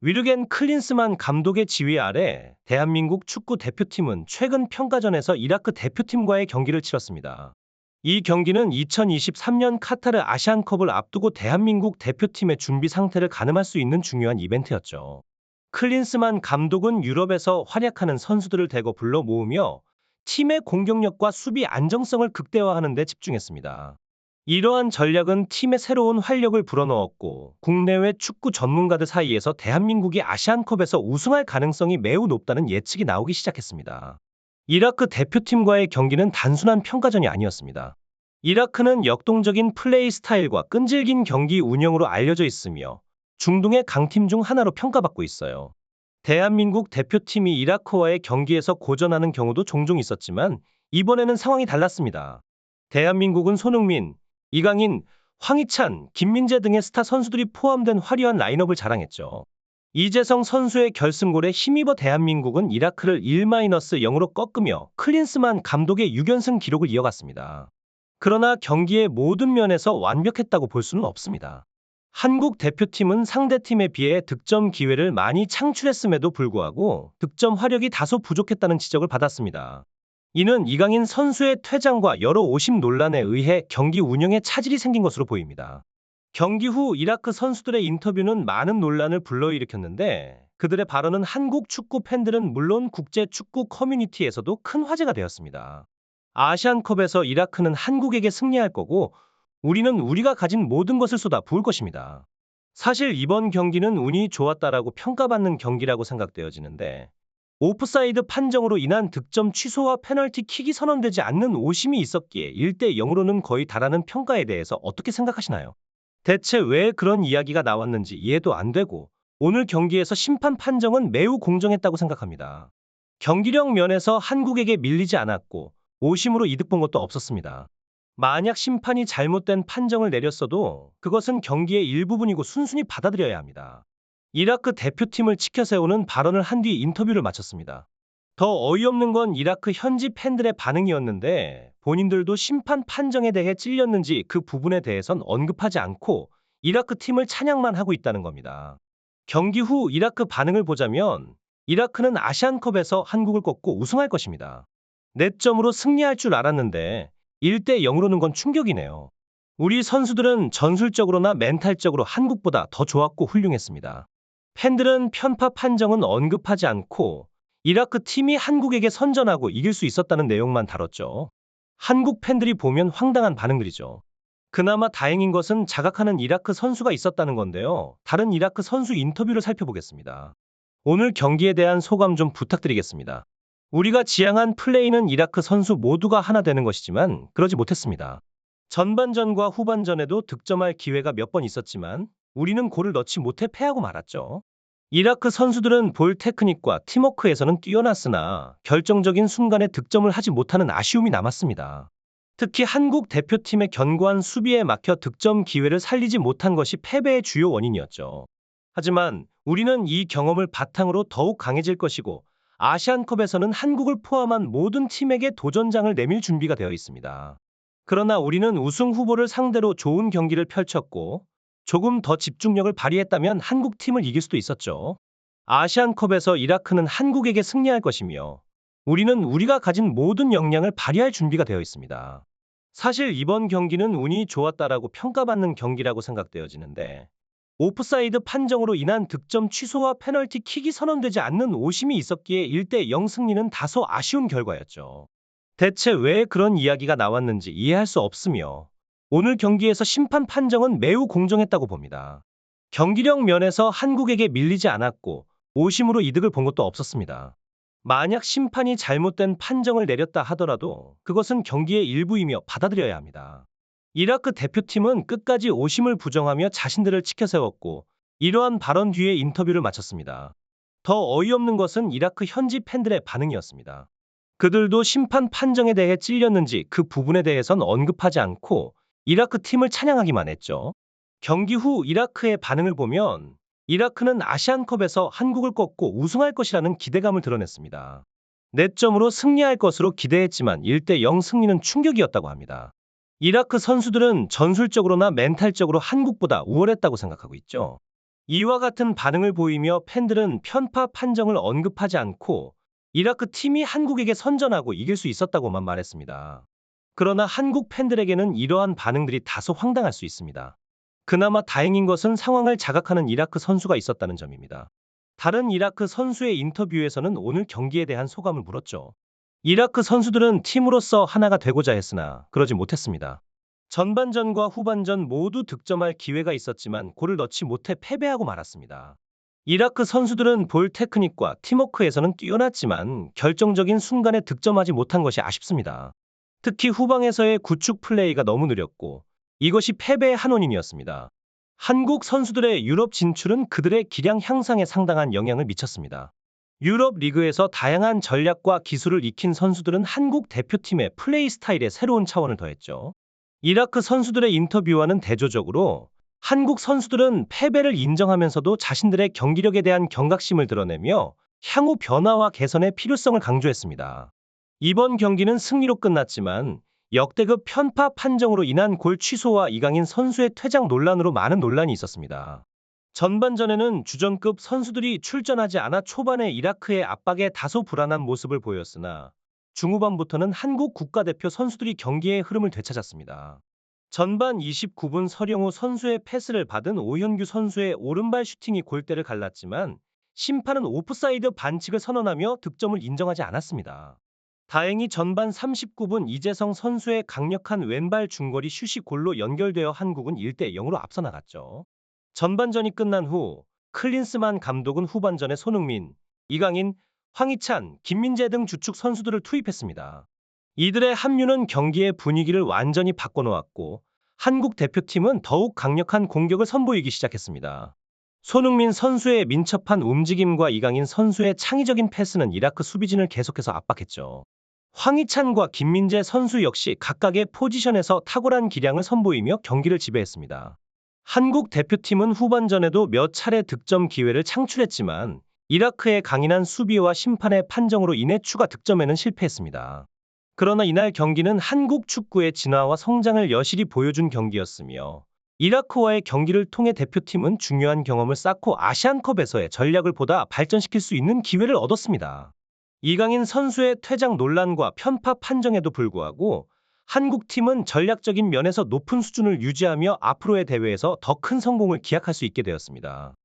위르겐 클린스만 감독의 지휘 아래 대한민국 축구 대표팀은 최근 평가전에서 이라크 대표팀과의 경기를 치렀습니다. 이 경기는 2023년 카타르 아시안컵을 앞두고 대한민국 대표팀의 준비 상태를 가늠할 수 있는 중요한 이벤트였죠. 클린스만 감독은 유럽에서 활약하는 선수들을 대거 불러 모으며 팀의 공격력과 수비 안정성을 극대화하는 데 집중했습니다. 이러한 전략은 팀에 새로운 활력을 불어넣었고 국내외 축구 전문가들 사이에서 대한민국이 아시안컵에서 우승할 가능성이 매우 높다는 예측이 나오기 시작했습니다. 이라크 대표팀과의 경기는 단순한 평가전이 아니었습니다. 이라크는 역동적인 플레이 스타일과 끈질긴 경기 운영으로 알려져 있으며 중동의 강팀 중 하나로 평가받고 있어요. 대한민국 대표팀이 이라크와의 경기에서 고전하는 경우도 종종 있었지만 이번에는 상황이 달랐습니다. 대한민국은 손흥민, 이강인, 황희찬, 김민재 등의 스타 선수들이 포함된 화려한 라인업을 자랑했죠. 이재성 선수의 결승골에 힘입어 대한민국은 이라크를 1-0으로 꺾으며 클린스만 감독의 6연승 기록을 이어갔습니다. 그러나 경기의 모든 면에서 완벽했다고 볼 수는 없습니다. 한국 대표팀은 상대팀에 비해 득점 기회를 많이 창출했음에도 불구하고 득점 화력이 다소 부족했다는 지적을 받았습니다. 이는 이강인 선수의 퇴장과 여러 오심 논란에 의해 경기 운영에 차질이 생긴 것으로 보입니다. 경기 후 이라크 선수들의 인터뷰는 많은 논란을 불러일으켰는데 그들의 발언은 한국 축구 팬들은 물론 국제 축구 커뮤니티에서도 큰 화제가 되었습니다. 아시안컵에서 이라크는 한국에게 승리할 거고 우리는 우리가 가진 모든 것을 쏟아 부을 것입니다. 사실 이번 경기는 운이 좋았다라고 평가받는 경기라고 생각되어지는데 오프사이드 판정으로 인한 득점 취소와 페널티킥이 선언되지 않는 오심이 있었기에 1-0으로는 거의 달하는 평가에 대해서 어떻게 생각하시나요? 대체 왜 그런 이야기가 나왔는지 이해도 안 되고 오늘 경기에서 심판 판정은 매우 공정했다고 생각합니다. 경기력 면에서 한국에게 밀리지 않았고 오심으로 이득 본 것도 없었습니다. 만약 심판이 잘못된 판정을 내렸어도 그것은 경기의 일부분이고 순순히 받아들여야 합니다. 이라크 대표팀을 치켜세우는 발언을 한 뒤 인터뷰를 마쳤습니다. 더 어이없는 건 이라크 현지 팬들의 반응이었는데 본인들도 심판 판정에 대해 찔렸는지 그 부분에 대해선 언급하지 않고 이라크 팀을 찬양만 하고 있다는 겁니다. 경기 후 이라크 반응을 보자면 이라크는 아시안컵에서 한국을 꺾고 우승할 것입니다. 4점으로 승리할 줄 알았는데 1-0으로는 건 충격이네요. 우리 선수들은 전술적으로나 멘탈적으로 한국보다 더 좋았고 훌륭했습니다. 팬들은 편파 판정은 언급하지 않고 이라크 팀이 한국에게 선전하고 이길 수 있었다는 내용만 다뤘죠. 한국 팬들이 보면 황당한 반응들이죠. 그나마 다행인 것은 자각하는 이라크 선수가 있었다는 건데요. 다른 이라크 선수 인터뷰를 살펴보겠습니다. 오늘 경기에 대한 소감 좀 부탁드리겠습니다. 우리가 지향한 플레이는 이라크 선수 모두가 하나 되는 것이지만 그러지 못했습니다. 전반전과 후반전에도 득점할 기회가 몇 번 있었지만 우리는 골을 넣지 못해 패하고 말았죠. 이라크 선수들은 볼 테크닉과 팀워크에서는 뛰어났으나 결정적인 순간에 득점을 하지 못하는 아쉬움이 남았습니다. 특히 한국 대표팀의 견고한 수비에 막혀 득점 기회를 살리지 못한 것이 패배의 주요 원인이었죠. 하지만 우리는 이 경험을 바탕으로 더욱 강해질 것이고 아시안컵에서는 한국을 포함한 모든 팀에게 도전장을 내밀 준비가 되어 있습니다. 그러나 우리는 우승 후보를 상대로 좋은 경기를 펼쳤고 조금 더 집중력을 발휘했다면 한국 팀을 이길 수도 있었죠. 아시안컵에서 이라크는 한국에게 승리할 것이며 우리는 우리가 가진 모든 역량을 발휘할 준비가 되어 있습니다. 사실 이번 경기는 운이 좋았다라고 평가받는 경기라고 생각되어지는데 오프사이드 판정으로 인한 득점 취소와 페널티킥이 선언되지 않는 오심이 있었기에 1-0 승리는 다소 아쉬운 결과였죠. 대체 왜 그런 이야기가 나왔는지 이해할 수 없으며 오늘 경기에서 심판 판정은 매우 공정했다고 봅니다. 경기력 면에서 한국에게 밀리지 않았고 오심으로 이득을 본 것도 없었습니다. 만약 심판이 잘못된 판정을 내렸다 하더라도 그것은 경기의 일부이며 받아들여야 합니다. 이라크 대표팀은 끝까지 오심을 부정하며 자신들을 치켜세웠고 이러한 발언 뒤에 인터뷰를 마쳤습니다. 더 어이없는 것은 이라크 현지 팬들의 반응이었습니다. 그들도 심판 판정에 대해 찔렸는지 그 부분에 대해선 언급하지 않고 이라크 팀을 찬양하기만 했죠. 경기 후 이라크의 반응을 보면 이라크는 아시안컵에서 한국을 꺾고 우승할 것이라는 기대감을 드러냈습니다. 4점으로 승리할 것으로 기대했지만 1-0 승리는 충격이었다고 합니다. 이라크 선수들은 전술적으로나 멘탈적으로 한국보다 우월했다고 생각하고 있죠. 이와 같은 반응을 보이며 팬들은 편파 판정을 언급하지 않고 이라크 팀이 한국에게 선전하고 이길 수 있었다고만 말했습니다. 그러나 한국 팬들에게는 이러한 반응들이 다소 황당할 수 있습니다. 그나마 다행인 것은 상황을 자각하는 이라크 선수가 있었다는 점입니다. 다른 이라크 선수의 인터뷰에서는 오늘 경기에 대한 소감을 물었죠. 이라크 선수들은 팀으로서 하나가 되고자 했으나 그러지 못했습니다. 전반전과 후반전 모두 득점할 기회가 있었지만 골을 넣지 못해 패배하고 말았습니다. 이라크 선수들은 볼 테크닉과 팀워크에서는 뛰어났지만 결정적인 순간에 득점하지 못한 것이 아쉽습니다. 특히 후방에서의 구축 플레이가 너무 느렸고 이것이 패배의 한 원인이었습니다. 한국 선수들의 유럽 진출은 그들의 기량 향상에 상당한 영향을 미쳤습니다. 유럽 리그에서 다양한 전략과 기술을 익힌 선수들은 한국 대표팀의 플레이 스타일에 새로운 차원을 더했죠. 이라크 선수들의 인터뷰와는 대조적으로 한국 선수들은 패배를 인정하면서도 자신들의 경기력에 대한 경각심을 드러내며 향후 변화와 개선의 필요성을 강조했습니다. 이번 경기는 승리로 끝났지만 역대급 편파 판정으로 인한 골 취소와 이강인 선수의 퇴장 논란으로 많은 논란이 있었습니다. 전반전에는 주전급 선수들이 출전하지 않아 초반에 이라크의 압박에 다소 불안한 모습을 보였으나 중후반부터는 한국 국가대표 선수들이 경기의 흐름을 되찾았습니다. 전반 29분 서령우 선수의 패스를 받은 오현규 선수의 오른발 슈팅이 골대를 갈랐지만 심판은 오프사이드 반칙을 선언하며 득점을 인정하지 않았습니다. 다행히 전반 39분 이재성 선수의 강력한 왼발 중거리 슛이 골로 연결되어 한국은 1대 0으로 앞서 나갔죠. 전반전이 끝난 후 클린스만 감독은 후반전에 손흥민, 이강인, 황희찬, 김민재 등 주축 선수들을 투입했습니다. 이들의 합류는 경기의 분위기를 완전히 바꿔놓았고 한국 대표팀은 더욱 강력한 공격을 선보이기 시작했습니다. 손흥민 선수의 민첩한 움직임과 이강인 선수의 창의적인 패스는 이라크 수비진을 계속해서 압박했죠. 황희찬과 김민재 선수 역시 각각의 포지션에서 탁월한 기량을 선보이며 경기를 지배했습니다. 한국 대표팀은 후반전에도 몇 차례 득점 기회를 창출했지만 이라크의 강인한 수비와 심판의 판정으로 인해 추가 득점에는 실패했습니다. 그러나 이날 경기는 한국 축구의 진화와 성장을 여실히 보여준 경기였으며 이라크와의 경기를 통해 대표팀은 중요한 경험을 쌓고 아시안컵에서의 전략을 보다 발전시킬 수 있는 기회를 얻었습니다. 이강인 선수의 퇴장 논란과 편파 판정에도 불구하고 한국팀은 전략적인 면에서 높은 수준을 유지하며 앞으로의 대회에서 더 큰 성공을 기약할 수 있게 되었습니다.